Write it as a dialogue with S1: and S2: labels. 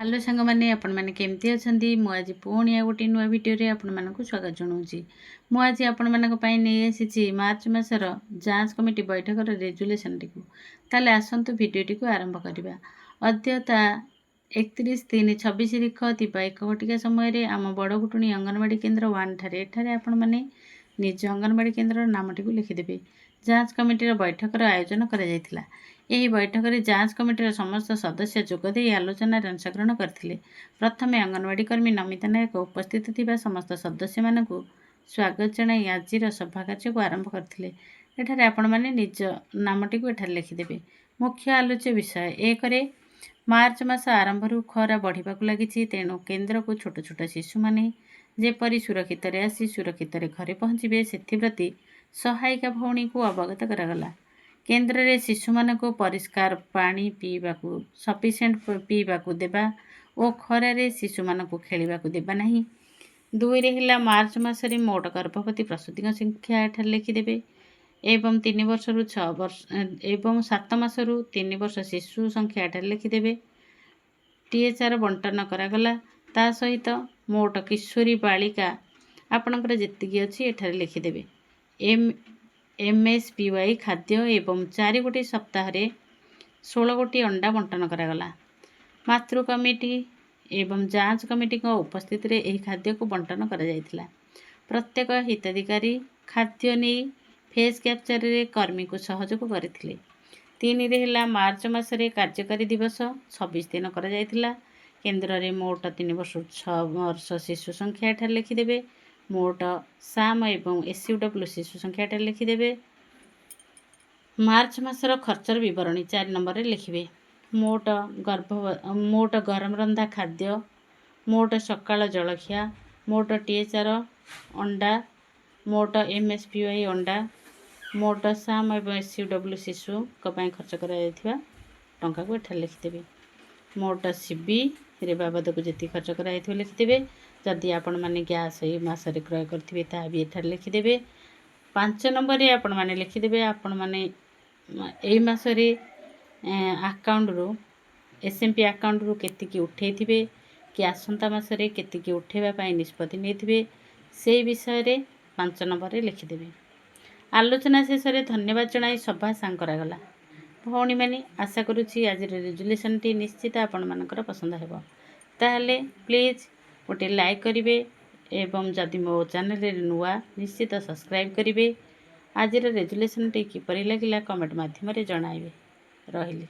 S1: Hello सांग मैंने आपण मैंने केमती अच्छी मुझे पुणी आ गोटे नुआ भिडियो आपण मानक स्वागत जनाऊँगी। मुझे आपण मानक नहीं आसी मार्च मासर जांच कमिटी बैठक रेजुलेसन टी ताले आसतु भिडियोटी को आरंभ करवा। अद्यता 31/3/26 तारीख दिवा 1 घटिका समय आम बड़गुटुणी अंगनवाड़ी केन्द्र 1 ठारे आपण मैंने निज अंगनवाड़ी केन्द्र नामटी लिखिदेवे। जांच कमिटी बैठकर आयोजन कर बैठक में जांच कमिटी समस्त सदस्य जोगदे आलोचन अंशग्रहण करते। प्रथम अंगनवाड़ी कर्मी नमिता नायक उपस्थित थिबा समस्त सदस्य मानक स्वागत जनाई आज सभा कार्य को आरंभ करते। एठारे आपण माने निज नामटी को एठारे लिखिदेवे। मुख्य आलोच्य विषय 1 मार्च मास आरंभ खरा बढ़ा लगी, तेणु केन्द्र को छोट छोट शिशु माने जेपरी सुरक्षित आसी सुरक्षित घरे पहुँचे से सहायिका भौणी को अवगत करागला। केन्द्र रे शिशु मान को परिष्कार पानी पीवा सफिशिएंट पीवा देवा और खरारे शिशु मान को खेलवा देवा नहीं। 2 मार्च मासरे मोट गर्भवती प्रसूति संख्या एठार लिखिदेवे एवं 3 वर्ष रु 6 वर्ष एवं 7 मास रु 3 वर्ष शिशु संख्या एठार लिखिदेवे। THR बंटन करागला ता सहित मोट किशोरी बालिका आपणकर जेतिकी अच्छी एठार लिखिदेवे। MSPY खाद्य एवं 4 गोटी सप्ताह 16 गोटी अंडा बंटन करागला। मातृ कमिटी एवं जांच कमिटी उपस्थित रे एही खाद्य को बंटन करा जायथिला। प्रत्येक हिताधिकारी खाद्य नहीं फेस कैप्चर रे कर्मी को सहयोग करथिले। 3 मार्च मासरे कार्यकारी दिवस 26 दिन करा जायथिला। केन्द्र रे मोट 3 वर्ष 6 वर्ष शिशु संख्या एठार लिखिदेवे। मोट साम एवं SUW शिशु संख्या एठार लिखिदेवे। मार्च मासर खर्चर विवरणी 4 नंबर रे लिखिबे। मोट गरम रंधा खाद्य, मोट सकाळ जलखिया, मोट THR अंडा, मोट MSPY अंडा, मोट साम एवं SUW शिशु खर्च कर टंका को एठार लिखिदेवे। मोट CB रे बाबद को जी खर्च कर लिखिदेवे। जदि आपण माने गैस ये मासरे क्रय करथिबे ता भी एठार लिखिदेवे। 5 नंबर रे आपण माने लिखिदेवे आपण माने एई मासरे अकाउंट रो SMP अकाउंट रो केतिकी उठेइथिबे कि आसंता मासरे केतिकी उठेबा पई निष्पत्ति नेथिबे से विषय रे 5 नंबर रे लिखिदेवे। आलोचना शेष रे धन्यवाद जणाई सभा सांग करागला। भौणी माने आशा करूछि आज रेजुलेसन टी निश्चित आपण मानकर पसंद हेबो। ताहले प्लीज गोटे लाइक करिवे एवं जदि मो चैनल रे नुआ निश्चित सब्सक्राइब करिवे। आज रेजुलेसन टी किपरि लागिला कमेंट माध्यम रे जणाइबे। रहिली।